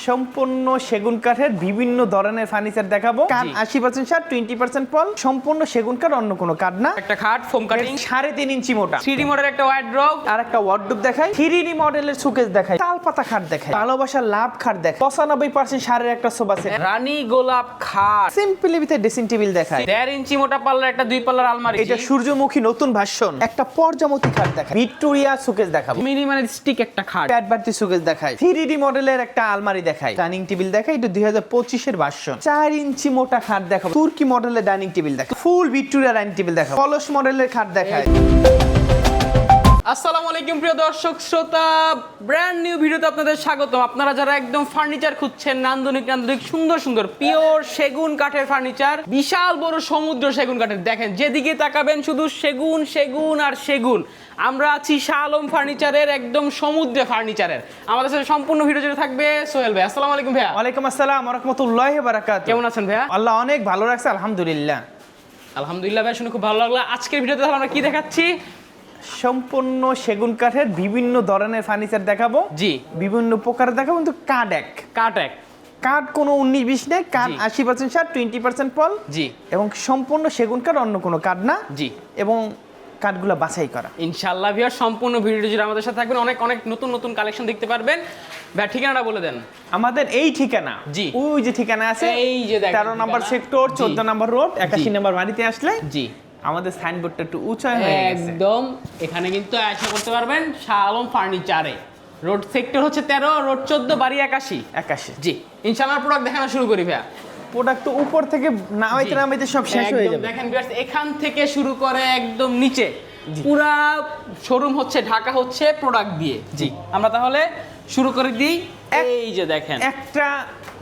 সম্পূর্ণ সেগুন কাঠের বিভিন্ন ধরনের ফার্নিচার দেখাবো। কাঠ 80% ছাড়, 20% ফল, সম্পূর্ণ সেগুন কাঠ, অন্য কোনো কাঠ না। একটা খাট ফোম কাটিং 3.5 ইঞ্চি মোটা, 3D মডেলের একটা ওয়ার্ড্রোব আর একটা ওয়ার্ডরোব দেখাই, 3D মডেলের শোকেস দেখাই, তালপাতা খাট দেখাই, ভালোবাসার লাভ খাট দেখাই, 95% সারের একটা সোফা সেট, রানী গোলাপ খাট, সিম্পলি ভিতরে ড্রেসিং টেবিল দেখাই, 1.5 ইঞ্চি মোটা পাল্লার একটা 2 পাল্লার আলমারি, এটা সূর্যমুখী নতুন ভার্সন, একটা পর্যামতি খাট দেখাই, ভিক্টোরিয়া শোকেস দেখাবো, মিনিমালিস্টিক একটা খাট, প্যাডবার্তি শোকেস দেখাই, 3D মডেলের একটা আলমারি দেখাই, ডাইনিং টেবিল দেখাই, এটা 2025 এর ভার্সন, 4 ইঞ্চি মোটা খাট দেখাবো, তুর্কি মডেলের ডাইনিং টেবিল দেখাই, ফুল ভিক্টোরিয়া ডাইনিং টেবিল দেখাবো, কলস মডেলের খাট দেখাই। আসসালামু আলাইকুম প্রিয় দর্শক শ্রোতা, ব্র্যান্ড নিউ ভিডিওতে আপনাদের স্বাগতম। আপনারা যারা একদম ফার্নিচার খুঁজছেন, নান্দনিক সুন্দর সুন্দর পিওর সেগুন কাঠের ফার্নিচার, বিশাল বড় সমুদ্র সেগুন কাঠের, দেখেন যেদিকে তাকাবেন শুধু সেগুন সেগুন আর সেগুন। আমরা আছি শাহ আলম ফার্নিচারের একদম সমুদ্রে ফার্নিচারের। আমাদের সাথে সম্পূর্ণ ভিডিও জুড়ে থাকবে সোহেল ভাই। আসসালামু আলাইকুম ভাইয়া। ওয়ালাইকুম আসসালাম ওয়া রাহমাতুল্লাহি ওয়া বারাকাতুহু। কেমন আছেন ভাইয়া? আল্লাহ অনেক ভালো রাখছে, আলহামদুলিল্লাহ। আলহামদুলিল্লাহ ভাই, শুনে খুব ভালো লাগলো। আজকের ভিডিওতে তাহলে আমরা কি দেখাচ্ছি? সম্পূর্ণ সেগুন কাঠের বিভিন্ন ধরনের ফার্নিচার দেখাবো, জি, বিভিন্ন প্রকার দেখাবো, কিন্তু কাঠ এক। কাঠ কোনো 19-20 নেই, কাঠ 80% সার, 20% ফল, জি, এবং সম্পূর্ণ সেগুন কাঠ, অন্য কোনো কাঠ না, জি, এবং কাঠগুলো বাছাই করা। ইনশাআল্লাহ ভিউয়ার সম্পূর্ণ ভিডিও জুড়ে আমাদের সাথে থাকবেন, অনেক অনেক নতুন নতুন কালেকশন দেখতে পারবেন। ভাই ঠিকানাটা বলে দেন। আমাদের এই ঠিকানা, জি, ওই যে ঠিকানা আছে, এই যে দেখেন 13 নম্বর সেক্টর, 14 নম্বর রোড, 81 নম্বর বাড়িতে আসলে জি আমাদের সাইনবোর্ডটা একটু উঁচা হয়ে গেছে, একদম এখানে কিন্তু আশা করতে পারবেন শাহ আলম ফার্নিচারে। রোড সেক্টর হচ্ছে 13, রোড 14, বাড়ি 81। জি, ইনশাআল্লাহ প্রোডাক্ট দেখানো শুরু করি ভাইয়া। প্রোডাক্ট তো উপর থেকে নামাইতে সব শেষ হয়ে যাবে। দেখেন ভিউয়ার্স, এখান থেকে শুরু করে একদম নিচে পুরা শোরুম হচ্ছে ঢাকা হচ্ছে প্রোডাক্ট দিয়ে। জি, আমরা তাহলে শুরু করে দিই। এই যে দেখেন একটা,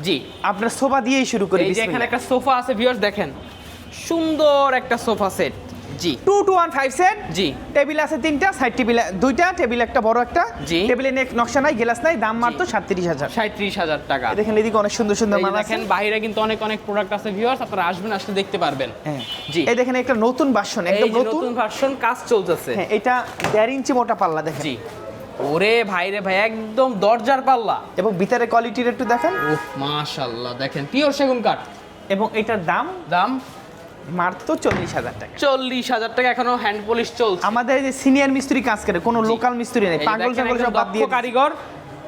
জি, আপনার সোফা দিয়েই শুরু করি। এই যে এখানে একটা সোফা আছে ভিউয়ার্স, দেখেন সুন্দর একটা sofa set. G, 2 to 1 5 set. G, table আছে 3টা, সাইড টেবিল 2টা, টেবিল একটা বড় একটা। জি, টেবিলে নকশা নাই, গ্লাস নাই, দাম মাত্র 37,000। 37,000 টাকা। দেখেন এদিকে অনেক সুন্দর সুন্দর মাল আছে। দেখেন বাইরে কিন্তু অনেক অনেক প্রোডাক্ট আছে ভিউয়ার্স, আপনারা আসবেন, আসলে দেখতে পারবেন। হ্যাঁ, জি, এই দেখেন একটা নতুন ভার্সন, একদম নতুন ভার্সন, কাজ চলতেছে। হ্যাঁ, এটা 1.5 ইঞ্চি মোটা পাল্লা দেখেন। জি, ওরে ভাই রে ভাই, একদম দরজার পাল্লা, এবং ভিতরে কোয়ালিটির একটু দেখেন। ওহ মাশাআল্লাহ, দেখেন পিওর সেগুন কাঠ। এবং এটার দাম মাত্র 40,000 টাকা। 40,000 টাকা, এখনো হ্যান্ড পলিশ চলছে। আমাদের যে সিনিয়র মিস্ত্রি কাজ করে, কোনো লোকাল মিস্ত্রি নেই, পাগল ছাগল সব বাদ দিয়ে কারিগর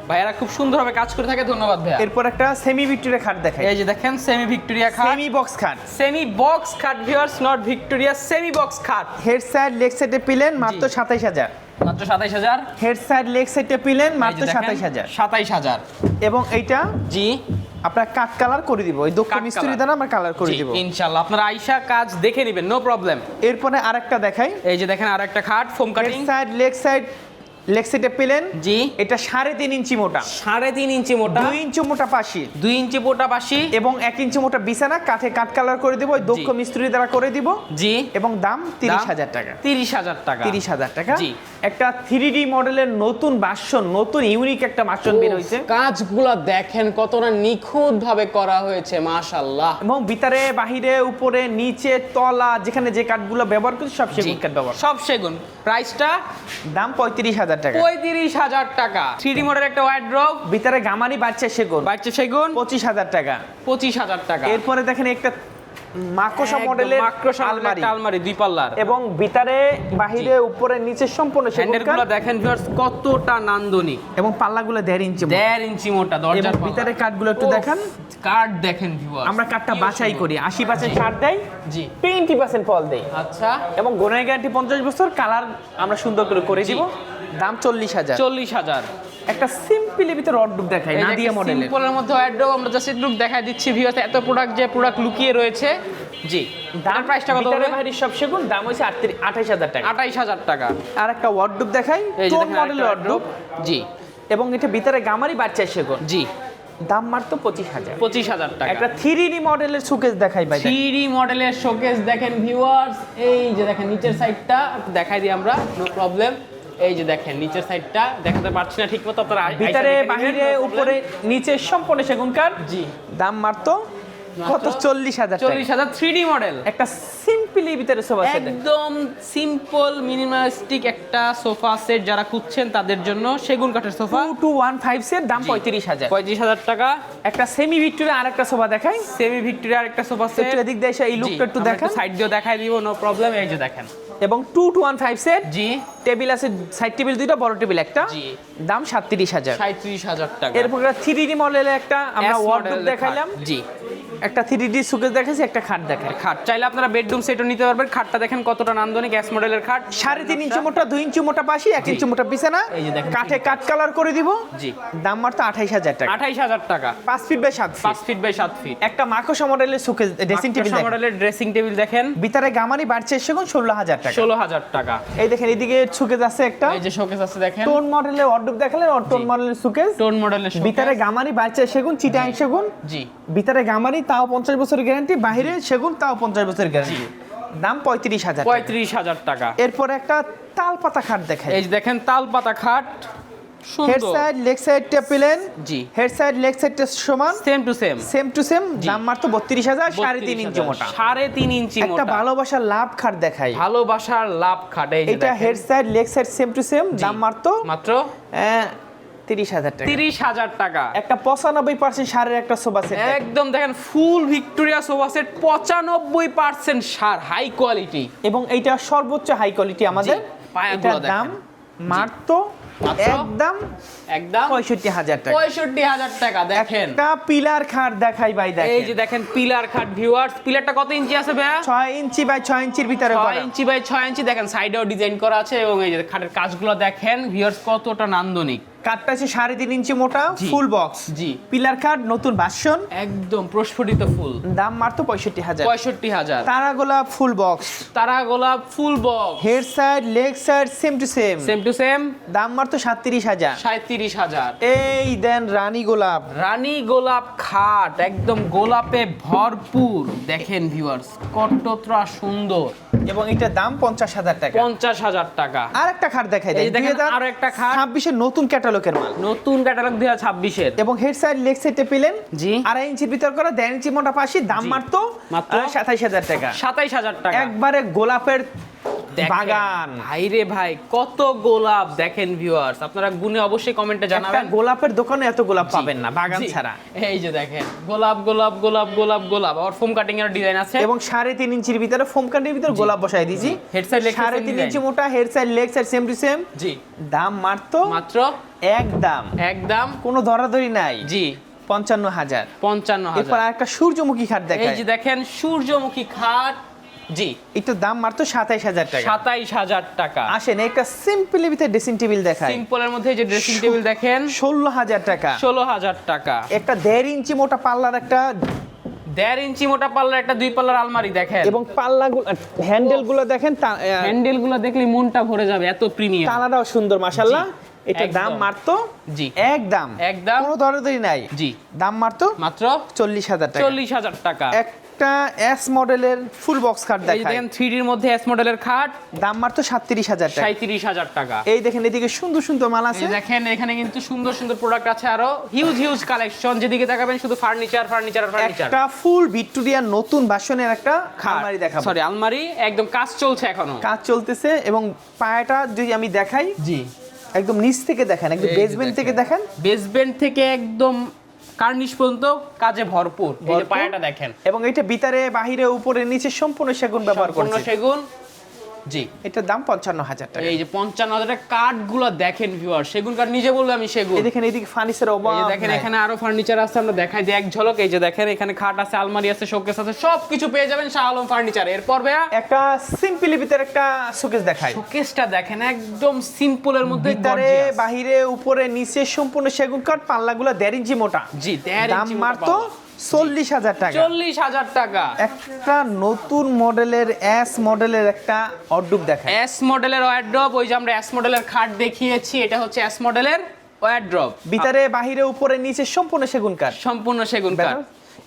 ভাইয়ারা খুব সুন্দরভাবে কাজ করে থাকে। ধন্যবাদ ভাইয়া। এরপর একটা সেমি ভিক্টোরিয়া খাট দেখাই। এই যে দেখেন সেমি ভিক্টোরিয়া খাট, সেমি বক্স খাট, সেমি বক্স খাট viewers, not Victoria, semi box খাট। হেড সাইড লেগ সাইডে পিলেন মাত্র 27,000। মাত্র 27,000। হেড সাইড লেগ সাইডে পিলেন মাত্র 27,000। 27,000। এবং এইটা জি, আপনার কাট কালার করে দিব, ওই দক্ষ মিস্ত্রি দ্বারা আমরা কালার করে দিব ইনশাআল্লাহ। আপনারা আইসা কাজ দেখে নেবেন, নো প্রবলেম। এরপরে আরেকটা দেখাই। এই যে দেখেন আরেকটা খাট foam cutting, head side leg সাইডে পিলেন। জি, এটা 3.5 ইঞ্চি মোটা, 3.5 ইঞ্চি মোটা, 2 ইঞ্চি মোটা পাশি, 2 ইঞ্চি মোটা বাসি, এবং 1 ইঞ্চি মোটা বিছানা, কাঠে কাট কালার করে দিব, ওই দক্ষ মিস্ত্রি দ্বারা করে দিব। জি, এবং দাম 30,000 টাকা। 30,000 টাকা। 30,000 টাকা। জি, একটা 3D মডেলের নতুন ভার্সন, নতুন ইউনিক একটা ভার্সন বের হয়েছে। কাজগুলো দেখেন কতটা নিখুঁত ভাবে করা হয়েছে, মাশাআল্লাহ। এবং ভিতরে বাহিরে উপরে নিচে তলা যেখানে যে কাঠগুলো ব্যবহার করছে সব সেগুন কাঠ ব্যবহার। সব সেগুন। প্রাইসটা দাম 35,000 টাকা। 35,000 টাকা। 3D মডেলের একটা ওয়ার্ড্রোব, ভিতরে গামারি বাচ্চা সেগুন, 25,000 টাকা। 25,000 টাকা। এরপরে দেখেন একটা মাকড়সা মডেলের আলমারি, 2 পাল্লার, এবং ভিতরে বাহিরে উপরে নিচে সম্পূর্ণ সেগুন হ্যান্ডেলগুলো কাঠ। দেখেন ভিউয়ার্স কতটা নান্দনিক, এবং পাল্লাগুলো 1.5 ইঞ্চি মোটা। 1.5 ইঞ্চি মোটা দরজার এবং ভিতরে কাঠগুলো একটু দেখেন। কাঠ দেখেন ভিউয়ার্স, আমরা কাঠটা বাছাই করি, 80% ছাড় দেই, জি, 20% ফল দেই। আচ্ছা, এবং গোনায় গ্যারান্টি 50 বছর, কালার আমরা সুন্দর করে দিব। দাম 40,000। 40,000। একটা সিম্পলি ভিতরে ওয়ার্ডরোব দেখাই, নাদিয়া মডেলের। সিম্পলের মধ্যে ওয়ার্ড্রোব, আমরা জাস্ট একটু দেখাই দিচ্ছি ভিউয়ার্স, এত প্রোডাক্ট যে প্রোডাক্ট লুকিয়ে রয়েছে। জি, দাম প্রাইসটা কত হবে? ভিতরে সব সেগুন, দাম হইছে 28,000 টাকা। 28,000 টাকা। আর একটা ওয়ার্ডরোব দেখাই, এই যে টোন দেখেন মডেলের ওয়ার্ডরোব। জি, এবং এটা ভিতরে গামারি বাচ্চা সেগুন। জি, দাম মাত্র 25,000। 25,000 টাকা। একটা 3D মডেলের শোকেস দেখাই ভাই। 3D মডেলের শোকেস দেখেন ভিউয়ার্স, এই যে দেখেন নিচের সাইডটা দেখাই দিই আমরা, নো প্রবলেম। এই যে দেখেন নিচের সাইডটা দেখাতে পারছি না ঠিকমতো, আপনারা ভিতরে বাহিরে উপরে নিচে সম্পূর্ণ সেগুন কাঠ। জি, দাম মাত্র কত? 40,000 টাকা। 40,000। 3D মডেল, একটা সিম্পল সিম্পলি ভিতরে সোফা সেট একদম সিম্পল মিনিমালিস্টিক একটা সোফা সেট যারা খুঁজছেন তাদের জন্য সেগুন কাঠের সোফা 2215 সেট দাম 35000 35,000 টাকা। একটা সেমি ভিক্টোরিয়া আর একটা সোফা দেখাই সেমি ভিক্টোরিয়ার একটা সোফা সেট একটু এদিক দিয়ে এসে এই লুকটা একটু দেখেন সাইড দিয়ে দেখাই দিব, নো প্রবলেম। এই যে দেখেন এবং 2215 সেট জি টেবিল আছে, সাইড টেবিল দুইটা, বড় টেবিল একটা, জি দাম 37000। 37,000 টাকা। এরপর 3D মডেলের একটা আমরা S ওয়ার্ডরোব মডেলের দেখাইলাম, খাট, জি একটা 3D সুকেস দেখাইছি, একটা খাট দেখাই। খাট চাইলে আপনারা বেডরুম সেটও নিতে পারবেন। খাটটা দেখেন কতটা নান্দনিক, এস মডেলের খাট, 3.5 ইঞ্চি মোটা, 2 ইঞ্চি মোটা পাশি, 1 ইঞ্চি মোটা বিছানা, এই যে দেখেন কাঠে কাট কালার করে দিব, জি দাম মাত্র 28000 টাকা। 28,000 টাকা। 5 feet by 7 feet, 5 feet by 7 feet. একটা মাকোসা মডেলের সুকেস ড্রেসিং টেবিল দেখেন, মডেলের ড্রেসিং টেবিল দেখেন, ভিতরে গামারি বাড়ছে সেগুন 16000 টাকা। 16,000 টাকা। এই দেখেন এদিকে সুকেস আছে একটা, এই যে শোকেস আছে দেখেন, টোন মডেলের ওয়ার্ডরোব দেখালেন, টোন মডেলের সুকেস, টোন মডেলের ভিতরে গামারি বাড়ছে সেগুন, চিটাং সেগুন, জি ভিতরে গামারি তাও 50 বছরের গ্যারান্টি, বাইরে সেগুন তাও 50 বছরের গ্যারান্টি, দাম 35000 টাকা। 35,000 টাকা। এরপর একটা তাল পাতা খাট দেখাই, এই যে দেখেন তাল পাতা খাট, হেড সুন্দর, সাইড লেগ সাইডটা প্লেন, জি হেড সাইড লেগ সাইডটা সমান, same to same, same to same, জি। দাম মাত্র 32000, 3.5 ইঞ্চি মোটা। 3.5 ইঞ্চি একটা মোটা ভালোবাসার লাভ খাট দেখাই, ভালোবাসার লাভ খাট। এই যে এটা দেখেন, head side leg side same to same, দাম মাত্র মাত্র 30000 টাকা। 30,000 টাকা। একটা 95% সারের একটা সোফা সেট, একদম দেখেন ফুল ভিক্টোরিয়া সোফা সেট, 95% সার, হাই কোয়ালিটি। এবং এইটা সর্বোচ্চ হাই কোয়ালিটি আমাদের, পায়াগুলো এটার দাম মাত্র মাত্র? একদম একদম 65000 টাকা। 65,000 টাকা। দেখেন একটা পিলার খাট দেখাই ভাই, এই দেখেন যে দেখেন পিলার খাট ভিউয়ার্স, পিলারটা কত ইঞ্চি আছে ভাইয়া? 6 ইঞ্চি বাই 6 ইঞ্চির ভিতরে 6 করা। ইঞ্চি বাই 6 ইঞ্চি। দেখেন সাইডেও ডিজাইন করা আছে এবং এই যে খাটের কাজগুলো দেখেন ভিউয়ার্স কতটা নান্দনিক। কাঠটা আছে 3.5 ইঞ্চি মোটা, জি। ফুল বক্স, জি পিলার কাঠ, নতুন ভার্সন, একদম প্রস্ফুটিত ফুল, দাম মাত্র 65000। 65,000। তারা গোলাপ ফুল বক্স, তারা গোলাপ full box, head side leg side same to same, same to same, দাম মাত্র 37000। 37,000। এই দেন রানী গোলাপ, রানী গোলাপ খাট, একদম গোলাপে ভরপুর। দেখেন ভিউয়ার্স কতটা সুন্দর, এবং এটার দাম 50000 টাকা। 50,000 টাকা। আর একটা খাট দেখাই দেন, এই যে দেখেন আরো একটা খাট, 26 এর নতুন ক্যাটালগের মাল, নতুন ক্যাটালগ 2026 এর, এবং হেড সাইড লেগ সাইডে পেলেন, জি 2.5 ইঞ্চির ভিতর করা, 1.5 ইঞ্চি মোটা পাশি, দাম জি। মাত্র মাত্র 27000 টাকা। 27,000 টাকা। একবারে গোলাপের দেখেন, বাগান, ভাই রে ভাই কত গোলাপ দেখেন ভিউয়ার্স, আপনারা গুনে অবশ্যই কমেন্টে একটা জানাবেন। গোলাপের দোকানে এত গোলাপ পাবেন না বাগান জি। ছাড়া। এই যে দেখেন গোলাপ গোলাপ গোলাপ গোলাপ গোলাপ, আর ফোম কাটিং এর ডিজাইন আছে, এবং 3.5 ইঞ্চির ভিতরে ফোম কান্ডির ভিতরে গোলাপ বসাই দিয়েছি, হেড সাইড লেগ 3.5 ইঞ্চি মোটা, head side leg side same to same, জি দাম মাত্র মাত্র একদম, একদম কোনো ধরাধরি নাই, জি 55000। 55,000। এরপর আরেকটা সূর্যমুখী খাট এই দেখাই, যে দেখেন সূর্যমুখী খাট, জি এটার দাম মাত্র 27000 টাকা। 27,000 টাকা। আসেন একটা সিম্পলি ভিতরে ড্রেসিং টেবিল দেখাই, সিম্পলের মধ্যে এই যে ড্রেসিং টেবিল দেখেন, 16000 টাকা। 16,000 টাকা। একটা 1.5 ইঞ্চি মোটা পাল্লার একটা, 1.5 ইঞ্চি মোটা পাল্লার একটা 2 পাল্লার আলমারি দেখেন, এবং পাল্লাগুলো হ্যান্ডেল গুলো দেখেন, হ্যান্ডেল গুলো দেখলে মনটা ভরে যাবে, এত প্রিমিয়াম। তালাটাও সুন্দর মাশাআল্লাহ। জি, এটার দাম একদম। মাত্র জি একদম একদম কোনো ধরাধরি নাই, জি দাম মাত্র মাত্র 40000 টাকা। 40,000 টাকা। একটা এস মডেলের ফুল বক্স খাট এই যে দেখাই, দেখেন 3D এর মধ্যে এস মডেলের খাট, দাম মাত্র 37000 টাকা। 37,000 টাকা। এই দেখেন এদিকে সুন্দর সুন্দর মাল এই আছে, যে দেখেন এখানে কিন্তু সুন্দর সুন্দর প্রোডাক্ট আছে, আরো হিউজ হিউজ কালেকশন, যেদিকে তাকাবেন শুধু ফার্নিচার ফার্নিচার আর ফার্নিচার। একটা ফুল ভিক্টোরিয়ার নতুন ভার্সনের একটা আলমারি দেখাবো, সরি আলমারি, একদম কাজ চলছে এখনো, কাজ চলতেছে, এবং পায়াটা যদি আমি দেখাই, জি একদম নিচ থেকে দেখেন, একদম এই যে বেসমেন্ট থেকে দেখেন, বেসমেন্ট থেকে একদম কার্নিশ পর্যন্ত কাজে ভরপুর। এই যে ভরপুর। পায়াটা দেখেন, এবং এটা ভিতরে বাহিরে উপরে নিচে সম্পূর্ণ সেগুন ব্যবহার সম্পূর্ণ করছে, সেগুন, জি এটার দাম 55000 টাকা। এই যে 55,000 টাকা কাঠ গুলো দেখেন ভিউয়ার, সেগুন কাঠ নিজে বললো আমি সেগুন। এই দেখেন এইদিকে ফার্নিচার এই অভাব যে দেখেন নাই। এখানে আরো ফার্নিচার আছে, আমরা দেখাই দিই এক ঝলক। এই যে দেখেন এখানে খাট আছে, আলমারি আছে, শোকেস আছে, সবকিছু পেয়ে যাবেন শাহ আলম ফার্নিচার। এরপর ভাইয়া একটা সিম্পলি ভিতরে একটা শোকেস দেখাই, শোকেসটা দেখেন একদম সিম্পলের মধ্যে ভিতরে gorgeous। বাহিরে উপরে নিচে সম্পূর্ণ সেগুন কাঠ, পাল্লাগুলো 1.5 ইঞ্চি মোটা, জি 1.5 দাম ইঞ্চি মোটা মাত্র পাল্লা। 40000 টাকা। 40,000 টাকা। একটা নতুন মডেলের এস মডেলের একটা অর্ডুপ দেখাই, এস মডেলের ওয়ারড্রপ, ওই যে আমরা এস মডেলের খাট দেখিয়েছি, এটা হচ্ছে এস মডেলের ওয়ারড্রপ, ভিতরে বাহিরে উপরে নিচে সম্পূর্ণ সেগুন কাঠ, সম্পূর্ণ সেগুন কাঠ।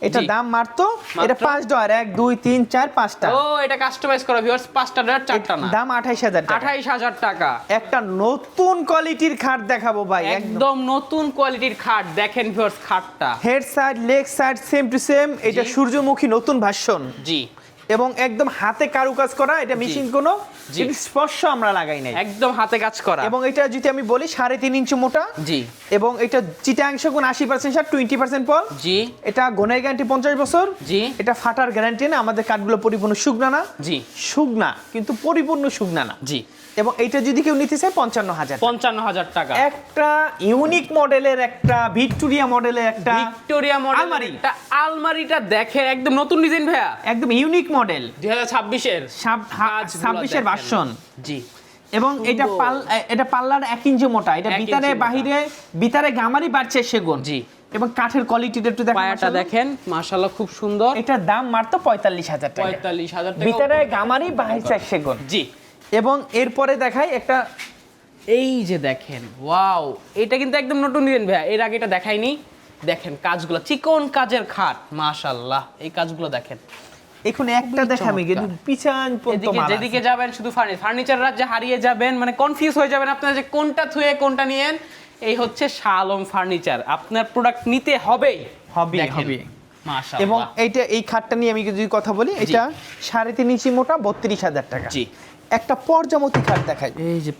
এটা জি। দাম মাত্র, এটা 5 ডলার, 1 2 3 4 5টা, ও এটা কাস্টমাইজ করা ভিউয়ার্স, 5টা ডলার 4টা না, দাম 28000 টাকা। 28,000 টাকা। একটা নতুন কোয়ালিটির খাট দেখাবো ভাই, একদম একদম নতুন কোয়ালিটির খাট দেখেন ভিউয়ার্স, খাটটা head side leg side same to same, এটা জি। সূর্যমুখী নতুন ভার্সন, জি এবং একদম হাতে কারুকাজ করা, এটা মেশিন কোনো জি। স্পর্শ আমরা লাগাই নাই। একদম হাতে কাজ করা। এবং এটা যদি আমি বলি 3.5 ইঞ্চি মোটা। জি। এবং এটা চিটাং সেগুন 80% সার 20% পল। জি। এটা ঘনের গ্যারান্টি 50 বছর। জি। এটা ফাটার গ্যারান্টি না, আমাদের কাঠগুলো পরিপূর্ণ শুকনা না। জি। শুকনা কিন্তু পরিপূর্ণ শুকনা না। জি। এবং এটা যদি কেউ নিতে চায় 55,000। 55,000 টাকা। একটা ইউনিক মডেলের, একটা ভিক্টোরিয়া মডেলের একটা ভিক্টোরিয়া মডেল আলমারি। এটা আলমারিটা দেখে একদম নতুন ডিজাইন ভাইয়া, একদম ইউনিক মডেল 2026 এর 26 এর ভার্সন। জি। এবং এটা পাল্লার 1 ইঞ্চি মোটা। এটা 1 ভিতরে ইঞ্চি মোটা। বাহিরে ভিতরে গামারি বাড়ছে সেগুন। জি। এবং কাঠের কোয়ালিটিটা একটু দেখেন, পায়াটা দেখেন মাশাআল্লাহ খুব সুন্দর। এটার দাম মাত্র 45,000 টাকা। 45,000 টাকা। ভিতরে গামারি বাহিরে সেগুন। জি। এবং এরপরে দেখাই একটা, এই যে দেখেন, ওয়াও, এটা কিন্তু একদম নতুন ডিজাইন ভাইয়া, এর আগে এটা দেখাইনি। দেখেন কাজগুলো, চিকন কাজের খাট, মাশাআল্লাহ, এই কাজগুলো দেখেন। এখন একটা দেখামি কিন্তু পিছন পর্যন্ত এদিকে মাল যেদিকে আছে। যাবেন শুধু ফার্নিচার রাজ্যে হারিয়ে যাবেন, মানে কনফিউজ হয়ে যাবেন আপনারা যে কোনটা থুয়ে কোনটা নিয়েন। এই হচ্ছে শাহ আলম ফার্নিচার, আপনার প্রোডাক্ট নিতে হবেই হবে। মাশাআল্লাহ। এবং এই খাটটা নিয়ে আমি যদি কথা বলি, এটা 3.5 ইঞ্চি মোটা 32,000 টাকা। জি। একটা পর্যামতি খাট দেখাই। এই যে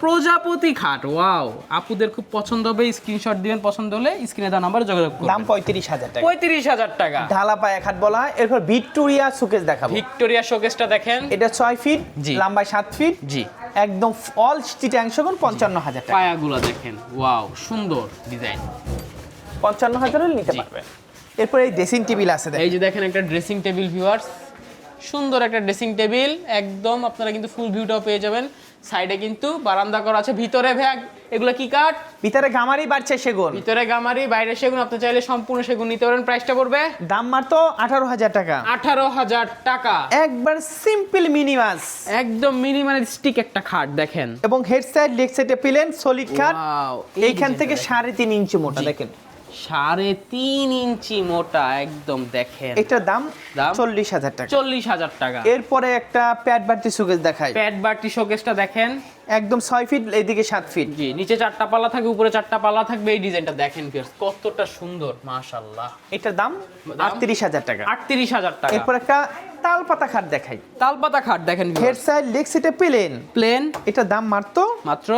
প্রজাপতি খাট, ওয়াও, আপুদের খুব পছন্দ হবে, স্ক্রিনশট দিবেন, পছন্দ হলে স্ক্রিনে দেওয়া নাম্বারে যোগাযোগ করুন। দাম 35,000 টাকা। 35,000 টাকা। ঢালা পায়া খাট বলা হয়। এরপর ভিক্টোরিয়া শোকেস দেখাবো। ভিক্টোরিয়া শোকেসটা দেখেন, এটা 6 ফিট, জি। লম্বায় 7 ফিট। জি। একদম অল চিটাং সেগুন 55,000 টাকা। পায়াগুলো দেখেন, ওয়াও, সুন্দর ডিজাইন। 55,000 হলে নিতে জি। পারবেন। এরপর এই ড্রেসিং টেবিল আছে দেখেন। এই যে দেখেন একটা ড্রেসিং টেবিল ভিউয়ার্স, সুন্দর একটা ড্রেসিং টেবিল, একদম আপনারা কিন্তু ফুল ভিউটাও পেয়ে যাবেন। সাইডে কিন্তু বারান্দা করা আছে, ভিতরে ভ্যাগ, এগুলো কি কাঠ? ভিতরে গামারি বাড়ছে সেগুন। ভিতরে গামারি, বাইরে সেগুন। আপনি চাইলে সম্পূর্ণ সেগুন নিতে পারেন। প্রাইসটা পড়বে দাম মাত্র 18,000 টাকা। 18,000 টাকা। একবার সিম্পল মিনিমাস, একদম মিনিমালিস্টিক একটা খাট দেখেন। এবং হেড সাইড লেগ সাইডে প্লেন সলিড খাট। Wow, এইখান ডিজাইনটা থেকে দেখেন। 3.5 ইঞ্চি মোটা দেখেন। 3.5 ইঞ্চি মোটা, একদম দেখেন। এটার দাম দাম? 40,000 টাকা। 40,000 টাকা। এরপরে একটা প্যাড বাড়তি শোকেস দেখাই। প্যাড বাটি শোকেসটা দেখেন, একদম 6 ফিট, এইদিকে 7 ফিট। জি, নিচে 4টা পাল্লা থাকবে, উপরে 4টা পাল্লা থাকবে। এই ডিজাইনটা দেখেন ভিউয়ার্স, কতটা সুন্দর, মাশাআল্লাহ। এটার দাম দাম? 38,000 টাকা। 38,000 টাকা। এরপর একটা তালপাতা খাট দেখাই। তালপাতা খাট দেখেন হেড সাইড লেগ সাইডে প্লেন। প্লেন, এটার দাম মাত্র মাত্র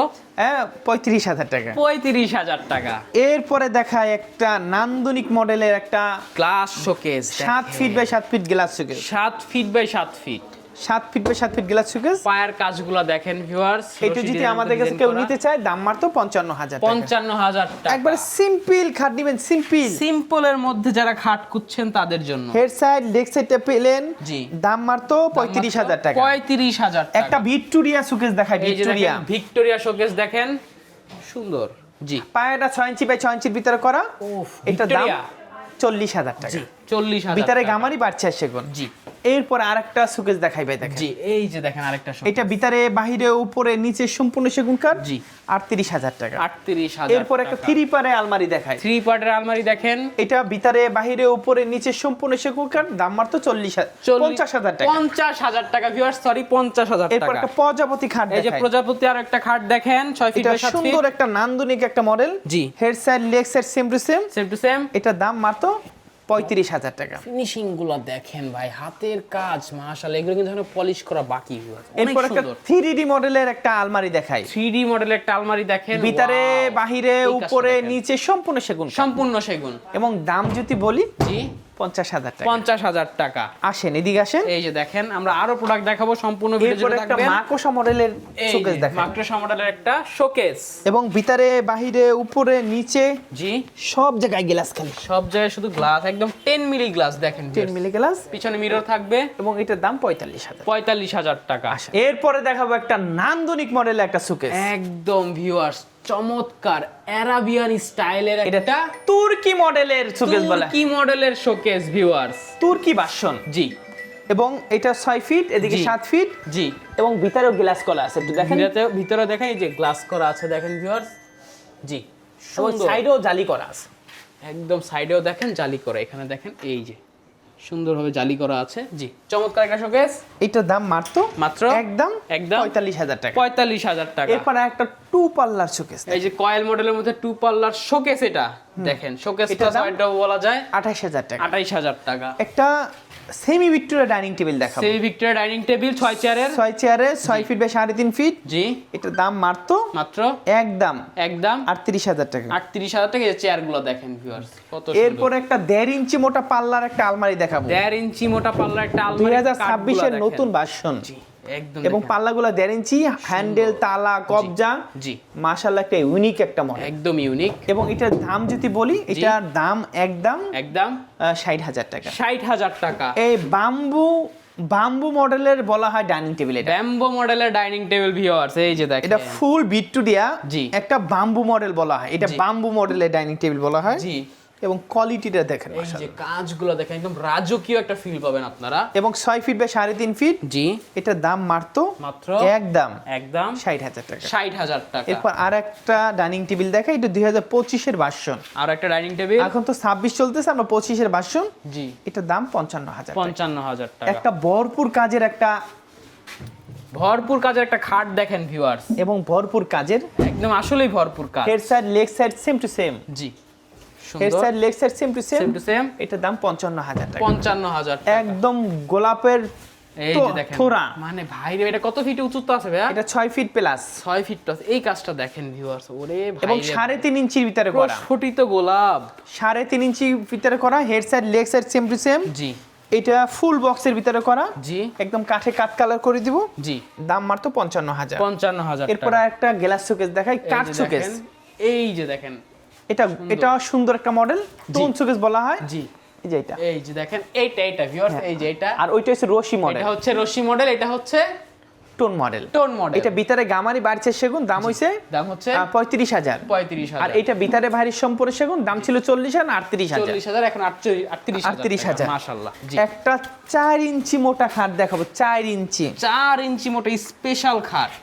35,000 টাকা। 35,000 টাকা। এরপরে দেখায় একটা নান্দনিক মডেলের একটা glass showcase 7 feet by 7 feet glass showcase. 7 feet by 7 feet. 7 feet by 7 feet glass showcase. পায়ের কাজগুলো দেখেন ভিউয়ার্স, এটা যদি আমাদের কাছে কেউ নিতে চায়, দাম মাত্র 55,000 টাকা। 55,000 টাকা। একবার সিম্পল খাট দিবেন, সিম্পল। সিম্পলের মধ্যে যারা খাট খুঁজছেন তাদের জন্য। হেড সাইড লেগ সাইডে প্লেন। জি। দাম মাত্র 35,000 টাকা। 35,000 টাকা। একটা ভিক্টোরিয়া শোকেস দেখাই। এই যে ভিক্টোরিয়া দেখেন, ভিক্টোরিয়া শোকেস দেখেন, সুন্দর। জি। পায়াটা 6 ইঞ্চি বাই 6 ইঞ্চির ভিতরে করা। উফ, এটার দাম ভিক্টোরিয়া। 40,000 টাকা। জি, 40,000 ভিতরে টাকা। গামারি বাড়ছে সেগুন। জি। এরপর আরেকটা শোকেস দেখাই ভাই দেখেন। জি, এই যে দেখেন আরেকটা শোকেস। এটা ভিতরে বাহিরে উপরে নিচে সম্পূর্ণ সেগুন কাঠ। জি। 38,000 টাকা। 38,000 এরপর একটা 3 পারে আলমারি দেখাই। 3 পার্টের আলমারি দেখেন, এটা ভিতরে বাহিরে উপরে নিচে সম্পূর্ণ সেগুন কাঠ। দাম মাত্র 50,000 টাকা। 50,000 টাকা ভিউয়ার্স, সরি 50,000 এরপর টাকা। একটা প্রজাপতি খাট এই যে দেখাই। প্রজাপতি আর একটা খাট দেখেন, 6 ফিট এটা বাই 7 ফিট। সুন্দর একটা নান্দনিক একটা model. G. Head side leg side same to same. Same to same. এটার দাম মাত্র 35,000 টাকা। ফিনিশিং গুলো দেখেন ভাই, হাতের কাজ, মাশাআল্লাহ, এগুলো কিন্তু এখনো পলিশ করা বাকি। এরপর একটা 3D মডেলের একটা আলমারি দেখাই। 3D মডেলের একটা আলমারি দেখেন, ভিতরে wow! বাহিরে এই কাজটা উপরে দেখেন। নিচে সম্পূর্ণ সেগুন কাঠ। সম্পূর্ণ সেগুন। এবং দাম যদি বলি জি, 50,000 টাকা। 50,000 টাকা। আসেন এদিকে আসেন। এই যে দেখেন, আমরা আরো প্রোডাক্ট দেখাবো, সম্পূর্ণ ভিডিও এরপর জুড়ে একটা থাকবেন। মাকোসা মডেলের এই শোকেস যে দেখাই। মাকড়সা মডেলের একটা শোকেস। এবং ভিতরে বাহিরে উপরে নিচে জি, সব জায়গায় গ্লাস খালি। সব জায়গায় শুধু গ্লাস, একদম 10 মিলি গ্লাস দেখেন। 10 মিলি গ্লাস। পিছনে মিরর থাকবে। এবং এটার দাম 45,000। 45,000 টাকা। এরপরে দেখাবো একটা নান্দনিক মডেলের একটা শোকেস। একদম ভিউয়ার্স, চমৎকার আরাবিয়ান স্টাইলের একটা তুর্কি মডেলের শোকেস বলে। তুর্কি মডেলের শোকেস ভিউয়ার্স। তুর্কি ভার্সন। জি। এবং এটা 6 ফিট, এদিকে জি। 7 ফিট। জি। এবং ভিতরেও গ্লাস করা আছে, একটু দেখেন। ভিতরে দেখেন, এই যে গ্লাস করা আছে দেখেন ভিউয়ার্স। জি, এবং সুন্দর। সাইডেও জালি করা আছে। একদম সাইডেও দেখেন জালি করা, এখানে দেখেন এই যে সুন্দরভাবে জালি করা আছে। জি, চমৎকার একটা শোকেস। এটার দাম মাত্র মাত্র একদম একদম 45,000 টাকা। 45,000 টাকা। এরপর একটা টু পাল্লার শোকেস, এই যে কয়েল মডেলের মধ্যে টু পাল্লার শোকেস, এটা দেখেন শোকেসটা এটার দাম সাইডটাও বলা যায় 28,000 টাকা। 28,000 টাকা। একটা সেমি ভিক্টোরিয়া ডাইনিং টেবিল দেখাবো, সেমি ভিক্টোরিয়া ডাইনিং টেবিল 6 চেয়ারের, 6 চেয়ারে 6 ফিট বাই 3.5 ফিট। জি, এটার দাম মাত্র একদম 38,000 টাকা। 38,000 টাকা। এই চেয়ারগুলো দেখেন ভিউয়ার্স কত সুন্দর। এরপর একটা 1.5 ইঞ্চি মোটা পাল্লার একটা আলমারি দেখাবো, 1.5 ইঞ্চি মোটা পাল্লার একটা আলমারি, 2026 এর নতুন ভার্সন। একদম এবং দেখেন। পাল্লাগুলো 1.5 ইঞ্চি, হ্যান্ডেল, তালা, কবজা, জি মাশাআল্লাহ একটা ইউনিক একটা মডেল। একদম ইউনিক। এবং এটার দাম যদি বলি, এটার দাম একদম 60,000 টাকা। 60,000 টাকা। এই বাম্বু মডেলের বলা হয় ডাইনিং টেবিল। এটা ব্যাম্বো মডেলের ডাইনিং টেবিল ভিউয়ার্স, এই যে দেখেন এটা ফুল ভিক্টোরিয়া, জি একটা বাম্বু মডেল বলা হয়, এটা জি। বাম্বু মডেলের ডাইনিং টেবিল বলা হয়। জি, এবং কোয়ালিটিটা দেখেন এই যে মাশাআল্লাহ। কাজগুলো দেখেন একদম রাজকীয় একটা ফিল পাবেন আপনারা। এবং 6 ফিট বাই 3.5 ফিট। জি, এটার দাম মাত্র একদম 60,000 টাকা। 60,000 টাকা। এরপর আর একটা ডাইনিং টেবিল দেখা, এটা 2025 এর ভার্সন। আর একটা ডাইনিং টেবিল, এখন তো 26 চলতেছে, আমরা 25 এর ভার্সন। জি এটার দাম 55,000 টাকা। 55,000 টাকা। একটা ভরপুর কাজের একটা ভরপুর কাজের একটা খাট দেখেন ভিউয়ার্স, এবং ভরপুর কাজের একদম আসলেই ভরপুর কাজ। Head side leg side same to same. জি হেড সুন্দর, side leg side same to same. Same to same. এটার দাম 55,000 টাকা। 55,000 টাকা। একদম গোলাপের এই যে দেখেন থোড়া। মানে ভাই রে, এটা কত ফিট উচ্চতা আছে ভাইয়া? এটা 6 ফিট প্লাস, 6 ফিট প্লাস। এই কাজটা দেখেন ভিউয়ার্স, ওরে ভাই এবং রে, 3.5 ইঞ্চির ভিতরে করা। প্রস্ফুটিত গোলাপ। 3.5 ইঞ্চি ভিতরে করা, head side leg side same to same. জি এটা ফুল বক্সের ভিতরে করা, জি একদম কাঠে কাট কালার করে দিব। জি দাম মাত্র 55,000। 55,000 এরপর টাকা। একটা গ্লাস শোকেস দেখাই, এই কাঠ যে শোকেস। দেখেন, এই যে দেখেন এটা সুন্দর একটা মডেল, টোন শোকেস বলা হয়। জি এই যে এটা, এই যে দেখেন এইটা ভিউয়ার্স, এই যে এটা। আর ওইটা হচ্ছে রশি মডেল, এটা হচ্ছে রশি মডেল, এটা হচ্ছে টোন মডেল। Tone model. এটা ভিতরে গামারি বাড়ছে সেগুন, দাম হইছে দাম হচ্ছে 35,000। 35,000। আর এটা ভিতরে ভারী সম্পূর্ণ সেগুন, দাম ছিল 40,000 আর 38,000। 40,000 এখন 38,000 মাশাআল্লাহ। জি একটা 4 ইঞ্চি মোটা খাট দেখাবো, 4 ইঞ্চি, 4 ইঞ্চি মোটা স্পেশাল খাট।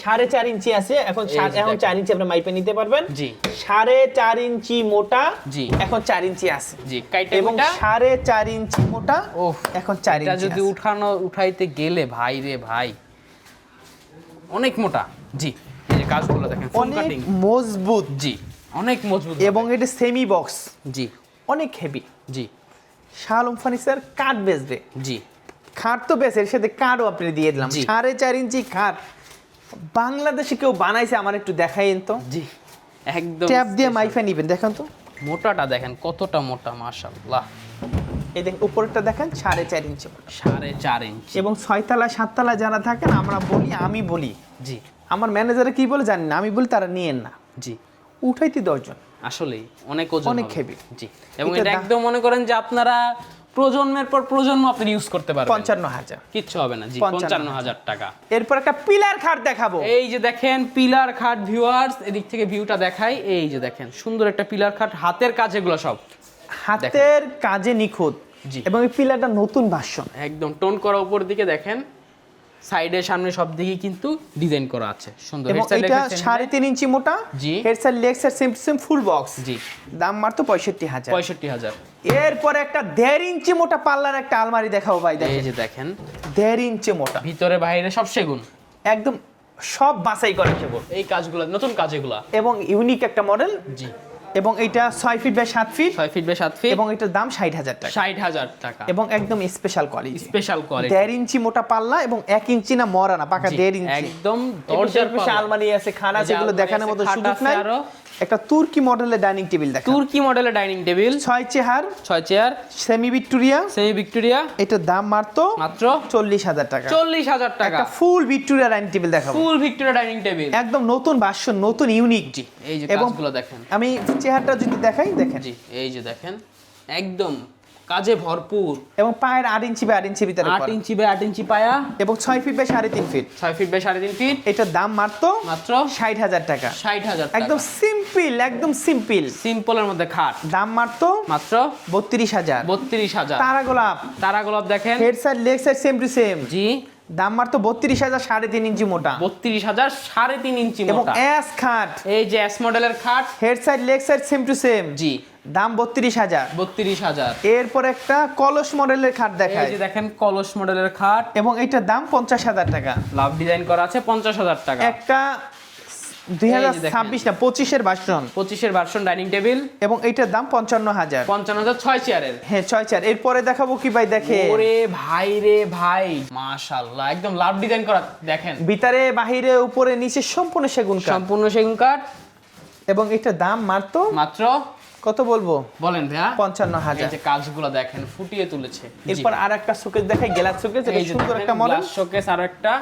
4.5 ইঞ্চি আছে এখন, এই যে এখন দেখেন। 4 ইঞ্চি আপনি মাইপে নিতে পারবেন। জি 4.5 ইঞ্চি মোটা, জি এখন 4 ইঞ্চি আছে। জি কাইটা এবং কোটা 4.5 ইঞ্চি মোটা, ওহ এখন 4 এটা ইঞ্চি যদি উঠাইতে গেলে ভাই রে ভাই অনেক মোটা। জি এই যে কাজগুলো দেখেন, ফোম অনেক কাটিং। মজবুত, জি অনেক মজবুত এবং এটা সেমি বক্স, জি অনেক হেভি। জি শালম ফার্নিচার কাঠ বেচবে, জি খাট তো বেচে, এর সাথে কাঠও আপনি দিয়ে দিলাম। জি। 4.5 ইঞ্চি খাট বাংলাদেশে কেউ বানাইছে আমার একটু দেখাইন তো। জি একদম ট্যাপ দিয়ে special। মাইফা নিবেন, দেখেন তো। মোটাটা দেখেন কতটা মোটা, মাশাআল্লাহ। এই দেখেন উপরেরটা দেখেন 4.5 ইঞ্চি মোটা। 4.5 ইঞ্চি। এবং 6 তলা 7 তলা যারা থাকেন, আমি বলি, জি আমার ম্যানেজারে কি বলে জানি না, আমি বলি তারা নিয়েন না, জি উঠাইতে 10 জন। আসলেই অনেক ওজন, অনেক হবে। heavy। জি এবং এটা এটা দাম- একদম মনে করেন যে আপনারা প্রজন্মের পর প্রজন্ম আপনি ইউজ করতে পারবেন। 55,000। কিচ্ছু হবে না। জি 55,000 55,000 টাকা। এরপর একটা পিলার খাট দেখাবো, এই যে দেখেন পিলার খাট ভিউয়ার্স, এদিক থেকে ভিউটা দেখাই। এই যে দেখেন সুন্দর একটা পিলার খাট, হাতের কাজ এগুলো সব হাতের কাজে নিখুঁত। জি। এবং এই পিলারটা নতুন ভার্সন, একদম টোন করা, উপর দিকে দেখেন সাইডে সামনে সব দিকে কিন্তু ডিজাইন করা আছে সুন্দর। এবং Head side, এটা leg side, 3.5 ইঞ্চি মোটা, জি। Head side leg side same to same full box. জি দাম মাত্র 65,000। 65,000। এরপর একটা 1.5 ইঞ্চি মোটা পাল্লার একটা আলমারি দেখাবো ভাই, এই দেখেন যে দেখেন 1.5 ইঞ্চি মোটা, ভিতরে বাইরে সব সেগুন, একদম সব বাছাই করা কেবল, এই কাজগুলো নতুন কাজ এগুলা। এবং ইউনিক একটা মডেল। জি এবং এটা 6 feet by 7 feet, 6 feet by 7 feet এবং এটার দাম 60,000 টাকা। 60,000 টাকা। এবং একদম special quality, special quality, 1.5 inch মোটা পাল্লা, এবং 1 ইঞ্চি না মরা না, পাকা 1.5 ইঞ্চি। একদম দরজার দরজার পাশে পাল্লা। আলমারি আছে, খানা আছে, এই যে এগুলো আলমারি দেখানোর আছে, মতো খাট সুযোগ আছে নাই। আরো। একটা তুর্কি মডেলের ডাইনিং টেবিল দেখা, তুর্কি মডেলের dining table, 6 chair, 6 chair, semi Victoria. Semi Victoria, এটার দাম মাত্র মাত্র 40,000 টাকা। 40,000 টাকা। একটা ফুল ভিক্টোরিয়া ডাইনিং টেবিল দেখাবো, ফুল ভিক্টোরিয়া ডাইনিং টেবিল, একদম নতুন ভার্সন, নতুন ইউনিক। জি এই যে এবং কাজগুলো দেখেন। আমি চেহারাটা যদি দেখাই, দেখেন জি এই যে দেখেন একদম কাজে ভরপুর। এবং পায়ের 8 ইঞ্চি বাই 8 ইঞ্চি ভিতরে 8 করা। ইঞ্চি বাই 8 ইঞ্চি পায়া, এবং 6 feet by 3.5 feet. 6 feet by 3.5 feet. এটার দাম মাত্র মাত্র 60,000 টাকা। 60,000 টাকা। একদম সিম্পল, একদম সিম্পল। সিম্পলের মধ্যে খাট, দাম মাত্র মাত্র 32,000। 32,000। তারা গোলাপ, তারা গোলাপ দেখেন। Head side leg side same to same. জি দাম মাত্র 32,000, 3.5 ইঞ্চি মোটা। 32,000, 3.5 ইঞ্চি এবং মোটা। এস খাট, এই যে এস মডেলের খাট, head side leg side same to same. জি দাম 32,000। 32,000। এরপর একটা কলস মডেলের খাট এই দেখায়, যে দেখেন কলস মডেলের খাট, এবং এটার দাম 50,000 টাকা। লাভ ডিজাইন করা আছে 50,000 টাকা। একটা 2026 না 25 এর ভার্সন, 25 এর ভার্সন ডাইনিং টেবিল এবং এইটার দাম 55,000। 55,000 6 চেয়ারের। হ্যাঁ 6 চেয়ার। এরপরে দেখাবো কি ভাই, দেখে ওরে ভাই রে ভাই, মাশাআল্লাহ একদম লাভ ডিজাইন করা, দেখেন ভিতরে বাহিরে উপরে নিচে সম্পূর্ণ সেগুন কাঠ, সম্পূর্ণ সেগুন কাঠ, এবং এটার দাম মাত্র কত বলবো, বলেন ভাইয়া? 55,000। এই যে কাজগুলো দেখেন ফুটিয়ে তুলেছে। এরপর আরেকটা শোকেস দেখাই, গ্লাস শোকেস, এটা সুন্দর একটা মডেল। শোকেস আর একটা,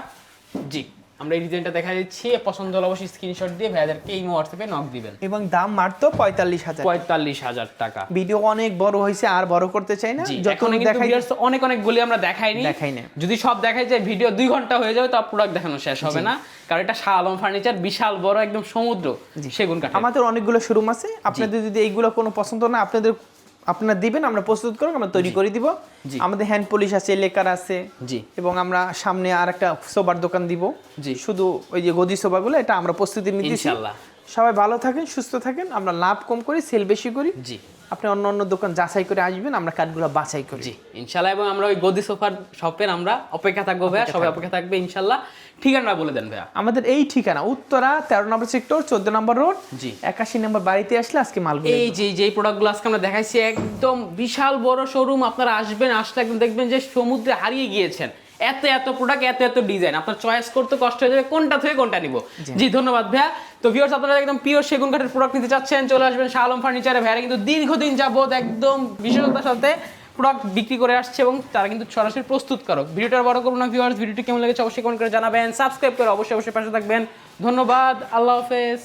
জি আমরা এই ডিজাইনটা দেখা দিচ্ছি, পছন্দ হলে অবশ্যই স্ক্রিনশট দিয়ে ভাইয়াদেরকে এই হোয়াটসঅ্যাপে নক দিবেন। এবং দাম মাত্র 45,000 টাকা। ভিডিও অনেক বড় হয়েছে, আর বড় করতে চাই না, যত দেখাই অনেক গুলি আমরা দেখাই না। যদি সব দেখাই যায় ভিডিও 2 ঘন্টা হয়ে যাবে, তো প্রোডাক্ট দেখানো শেষ হবে না, কারণ এটা শাহ আলম ফার্নিচার, বিশাল বড় একদম সমুদ্র সেগুন কাঠ। আমাদের অনেকগুলো শোরুম আছে, আপনাদের যদি এইগুলো কোনো পছন্দ না আপনারা দিবেন, আমরা প্রস্তুত করে আমরা তৈরি করে দিব। আমাদের হ্যান্ড পলিশ আছে, লেকার আছে, জি, এবং আমরা সামনে আর একটা সোবার দোকান দিব, জি, শুধু ওই যে গদি সোবাগুলো, এটা আমরা প্রস্তুতি নিতেছি ইনশাআল্লাহ। সবাই ভালো থাকেন, সুস্থ থাকেন, আমরা লাভ কম করি, সেল বেশি করি। জি, আপনি অন্য দোকান যাচাই করে আসবেন, আমরা কাঠগুলো বাছাই করি। জি ইনশাআল্লাহ। এবং আমরা ওই গদি সোফার শপের আমরা অপেক্ষা থাকবো ভাইয়া, সবাই অপেক্ষা থাকবে ইনশাআল্লাহ। ঠিকানা বলে দেন ভাইয়া। আমাদের এই ঠিকানা উত্তরা 13 নম্বর সেক্টর, 14 নম্বর রোড, জি 81 নম্বর বাড়িতে আসলে আজকে মালগুলো এই যে প্রোডাক্টগুলো আজকে আমরা দেখাইছি, একদম বিশাল বড় শোরুম। আপনারা আসবেন, আসলে একদম দেখবেন যে সমুদ্রে হারিয়ে গিয়েছেন, এত প্রোডাক্ট, এত ডিজাইন, আপনার চয়েস করতে কষ্ট হয়ে যাবে কোনটা থেকে কোনটা নিব। জি ধন্যবাদ ভাইয়া। তো ভিউয়ার্স, আপনারা একদম পিওর সেগুন কাঠের প্রোডাক্ট নিতে চাচ্ছেন, চলে আসবেন শাহ আলম ফার্নিচারে। ভাইয়ারা কিন্তু দীর্ঘদিন যাবত একদম বিশেষতার সাথে প্রোডাক্ট বিক্রি করে আসছে, এবং তারা কিন্তু সরাসরি প্রস্তুতকারক। ভিডিওটা বড় করুন না ভিউয়ার্স, ভিডিওটি কেমন লেগেছে অবশ্যই কমেন্ট করে জানাবেন, সাবস্ক্রাইব করে অবশ্যই পাশে থাকবেন। ধন্যবাদ, আল্লাহ হাফেজ।